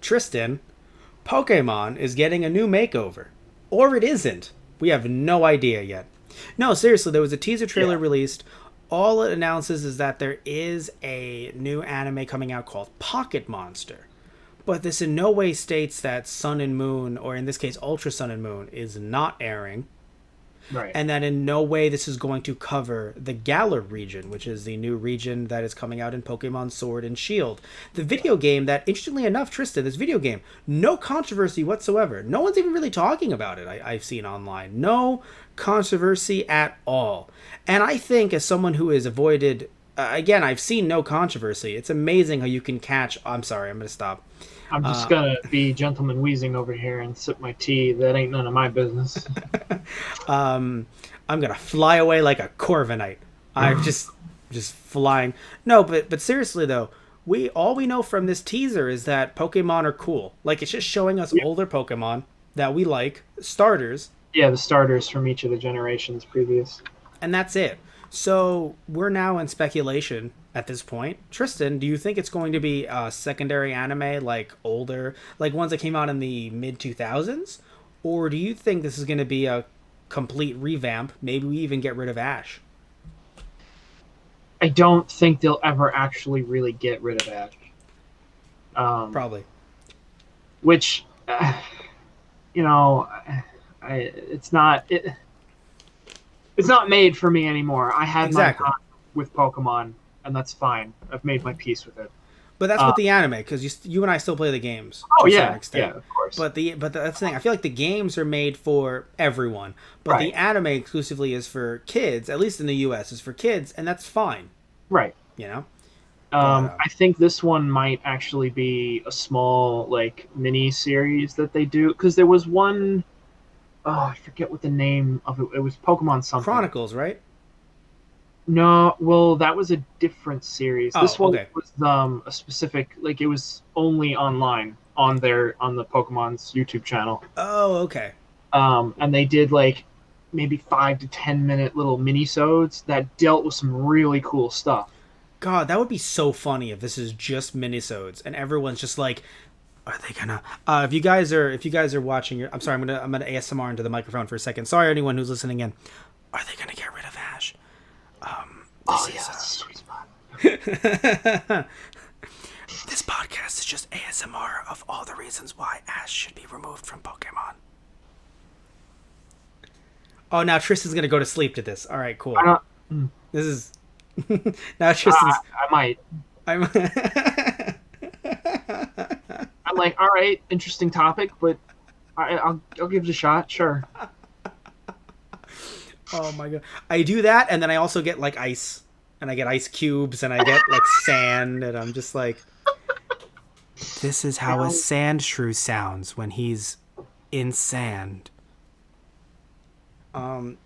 Tristan, Pokemon is getting a new makeover. Or it isn't. We have no idea yet. No, seriously, there was a teaser trailer released. All it announces is that there is a new anime coming out called Pocket Monster. But this in no way states that Sun and Moon, or in this case Ultra Sun and Moon, is not airing. Right. And that in no way this is going to cover the Galar region, which is the new region that is coming out in Pokemon Sword and Shield. The video game that, interestingly enough, Tristan, this video game, no controversy whatsoever. No one's even really talking about it, I've seen online. No controversy at all. And I think as someone who has avoided... again, I've seen no controversy. It's amazing how you can catch... I'm sorry, I'm going to stop. I'm just going to be gentleman wheezing over here and sip my tea. That ain't none of my business. I'm going to fly away like a Corviknight. I'm just flying. No, but seriously, though, all we know from this teaser is that Pokemon are cool. Like, it's just showing us older Pokemon that we like, starters. Yeah, the starters from each of the generations previous. And that's it. So we're now in speculation at this point. Tristan, do you think it's going to be a secondary anime, like older, like ones that came out in the mid-2000s? Or do you think this is going to be a complete revamp? Maybe we even get rid of Ash? I don't think they'll ever actually really get rid of Ash. Probably. Which, it's not made for me anymore. I had my time with Pokemon, and that's fine. I've made my peace with it. But that's with the anime, because you and I still play the games. Oh yeah, of course. But that's the thing. I feel like the games are made for everyone, but the anime exclusively is for kids. At least in the U.S., is for kids, and that's fine. Right. You know. I think this one might actually be a small mini series that they do, because there was one. Oh, I forget what the name of it. It was Pokemon something. Chronicles, right? No, well, that was a different series. This one was a specific, it was only online on the Pokemon's YouTube channel. Oh, okay. And they did maybe 5 to 10 minute little mini-sodes that dealt with some really cool stuff. God, that would be so funny if this is just mini-sodes and everyone's just like, are they gonna? If you guys are watching, I'm sorry, I'm gonna ASMR into the microphone for a second. Sorry, anyone who's listening in. Are they gonna get rid of Ash? That's a sweet spot. This podcast is just ASMR of all the reasons why Ash should be removed from Pokemon. Oh, now Tristan's gonna go to sleep to this. All right, cool. This is now Tristan's. I might. I'm like, all right, interesting topic, but I'll give it a shot. Sure. Oh my god, I do that, and then I also get ice, and I get ice cubes, and I get sand, and I'm just like, this is how a sand shrew sounds when he's in sand.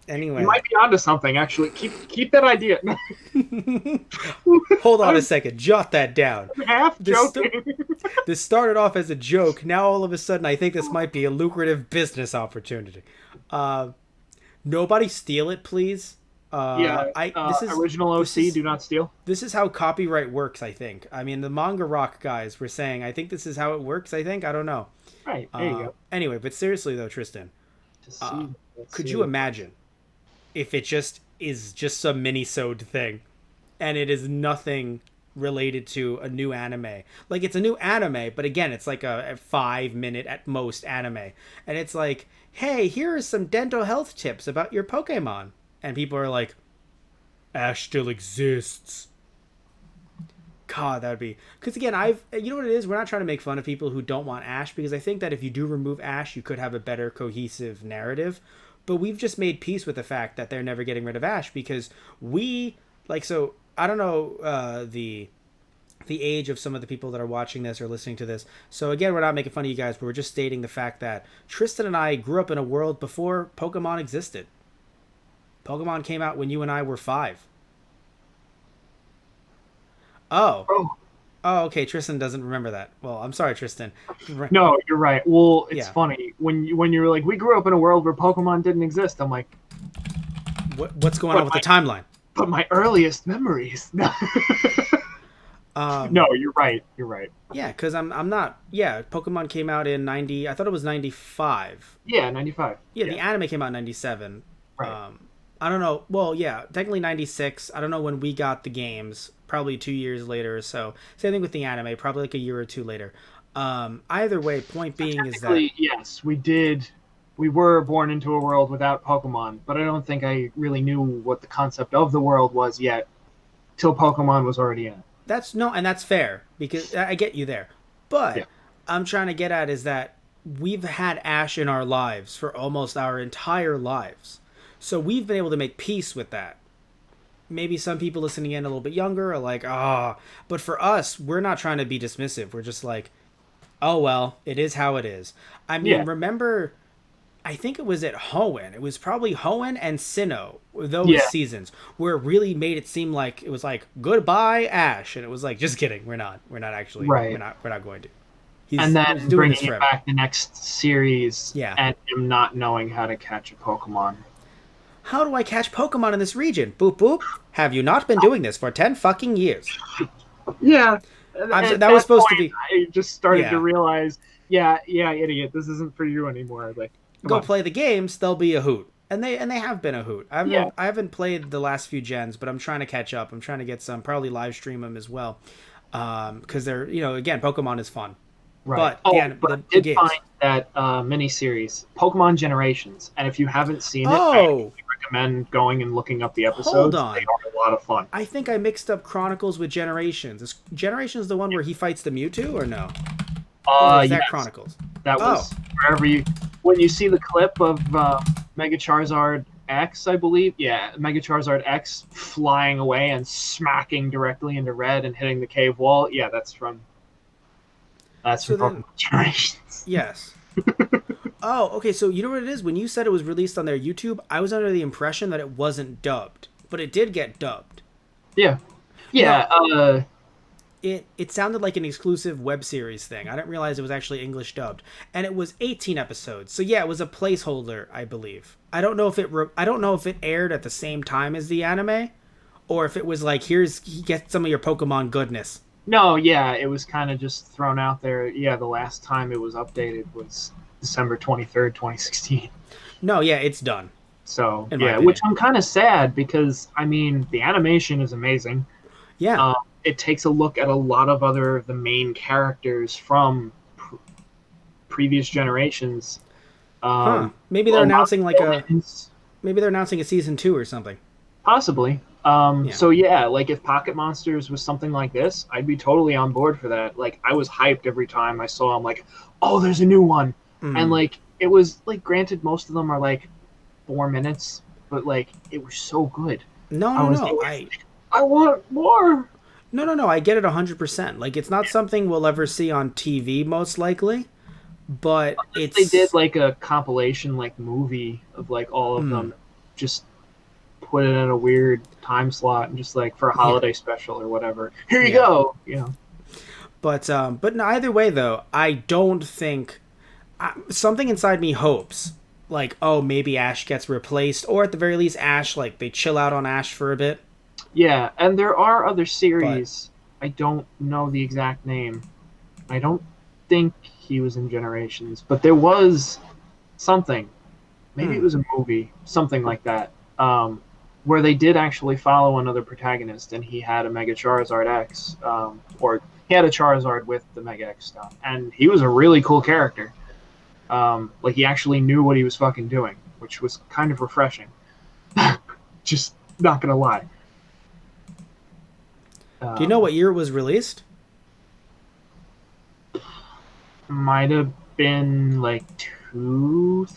Anyway, you might be onto something. Actually, keep that idea. Hold on a second, jot that down. Half joking. This started off as a joke. Now all of a sudden, I think this might be a lucrative business opportunity. Nobody steal it, please. This is original OC. Do not steal. This is how copyright works, I think. I mean, the Manga Rock guys were saying, I think this is how it works. I don't know. Right, there you go. Anyway, but seriously though, Tristan, could you imagine if it is just some mini-sode thing, and it is nothing related to a new anime? Like, it's a new anime, but again, it's like a 5-minute at most anime, and it's like, hey, here are some dental health tips about your Pokemon, and people are like, Ash still exists. God, that would be... Because again, you know what it is? We're not trying to make fun of people who don't want Ash, because I think that if you do remove Ash, you could have a better cohesive narrative. But we've just made peace with the fact that they're never getting rid of Ash, because so I don't know the age of some of the people that are watching this or listening to this. So again, we're not making fun of you guys, but we're just stating the fact that Tristan and I grew up in a world before Pokemon existed. Pokemon came out when you and I were 5. Oh, okay. Tristan doesn't remember that. Well, I'm sorry, Tristan. No, you're right. Well, it's funny when you were like, we grew up in a world where Pokemon didn't exist. I'm like, what's going on with the timeline? But my earliest memories. No, you're right. You're right. Yeah, because I'm not. Yeah, Pokemon came out in 90. I thought it was 95. Yeah, 95. Yeah, Yeah, the anime came out in 97. right. I don't know. Well, yeah, technically 96. I don't know when we got the games. Probably 2 years later or so. Same thing with the anime. Probably like a year or two later. Either way, point So being is that technically, yes, we did. We were born into a world without Pokemon, but I don't think I really knew what the concept of the world was yet till Pokemon was already in it. that's no, and that's fair because I get you there. But Yeah. I'm trying to get at is that we've had Ash in our lives for almost our entire lives. So we've been able to make peace with that. Maybe some people listening in a little bit younger are like, ah, but for us, we're not trying to be dismissive. We're just like, oh, well, it is how it is. I mean, Yeah. remember, I think it was at Hoenn. It was probably Hoenn and Sinnoh, those Yeah. seasons, where it really made it seem like it was like, goodbye, Ash. And it was like, just kidding. We're not actually, Right. we're not going to. And then he's doing bringing this it forever. back the next series Yeah. and him not knowing how to catch a Pokemon. How do I catch Pokemon in this region? Boop, boop. Have you not been doing this for 10 fucking years? Yeah. That was supposed to be. I just started Yeah. to realize, yeah, idiot, this isn't for you anymore. Like, come Go on. play the games, they'll be a hoot. And they have been a hoot. Yeah. I haven't played the last few gens, but I'm trying to catch up. I'm trying to get some, probably live stream them as well. Because they're, again, Pokemon is fun. Right. But, I the did games. find that miniseries, Pokemon Generations, and if you haven't seen it, I Oh, recommend going and looking up the episodes. hold on. They are a lot of fun. I think I mixed up Chronicles with Generations. Is Generations the one where he fights the Mewtwo or no? Or is that Yes, Chronicles? that was wherever you, when you see the clip of Mega Charizard X, I believe, yeah, Mega Charizard X flying away and smacking directly into Red and hitting the cave wall. Yeah, that's from So then- Pokemon Generations. Yes. Oh, okay. So you know what it is? When you said it was released on their YouTube, I was under the impression that it wasn't dubbed, but it did get dubbed. Yeah, yeah. It sounded like an exclusive web series thing. I didn't realize it was actually English dubbed, and it was 18 episodes. So yeah, it was a placeholder, I believe. I don't know if it aired at the same time as the anime, or if it was like, get some of your Pokemon goodness. No, yeah, it was kind of just thrown out there. Yeah, the last time it was updated was December 23rd, 2016. No, yeah, it's done. So, In my yeah, opinion. which I'm kind of sad because, I mean, the animation is amazing. Yeah. It takes a look at a lot of the main characters from previous generations. Maybe they're announcing villains, maybe they're announcing a season 2 or something. possibly. So yeah, like if Pocket Monsters was something like this, I'd be totally on board for that. Like I was hyped every time I saw them. Like, oh, there's a new one, and like it was like, granted, most of them are like 4 minutes, but like it was so good. No. I want more. No. I get it 100%. Like, it's not something we'll ever see on TV, most likely. But it's... They did, like, a compilation, like, movie of, like, all of them. Just put it in a weird time slot and just, like, for a holiday special or whatever. Here you go! You know. But no, either way, though, I don't think... something inside me hopes, like, oh, maybe Ash gets replaced. Or at the very least, Ash, like, they chill out on Ash for a bit. Yeah, and there are other series. I don't know the exact name. I don't think he was in Generations, but there was something. Maybe it was a movie, something like that, where they did actually follow another protagonist, and he had a Mega Charizard X, or he had a Charizard with the Mega X stuff, and he was a really cool character. Like, he actually knew what he was fucking doing, which was kind of refreshing. Just not gonna lie. Do you know what year it was released? Might have been like 2-3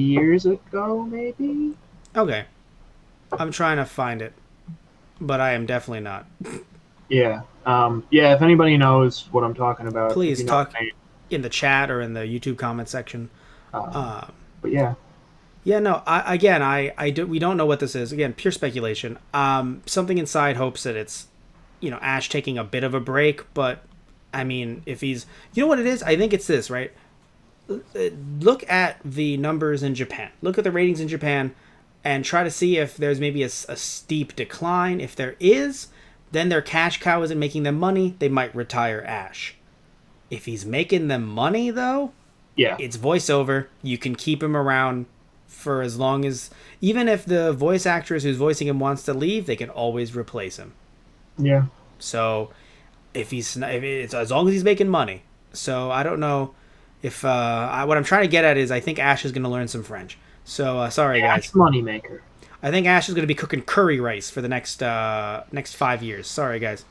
years ago, maybe. Okay. I'm trying to find it, but I am definitely not. Yeah. Yeah, if anybody knows what I'm talking about, Please talk in the chat or in the YouTube comment section. But yeah. Yeah, no. We don't know what this is. Again, pure speculation. Something inside hopes that it's, Ash taking a bit of a break. But I mean, if he's, you know what it is? I think it's this, right? Look at the numbers in Japan. Look at the ratings in Japan, and try to see if there's maybe a steep decline. If there is, then their cash cow isn't making them money, they might retire Ash. If he's making them money, though, Yeah. it's voiceover. You can keep him around for as long as... Even if the voice actress who's voicing him wants to leave, they can always replace him. Yeah. So, if it's as long as he's making money. So, I don't know if... what I'm trying to get at is I think Ash is going to learn some French. So, sorry, guys. Ash Moneymaker. I think Ash is going to be cooking curry rice for the next 5 years. Sorry, guys.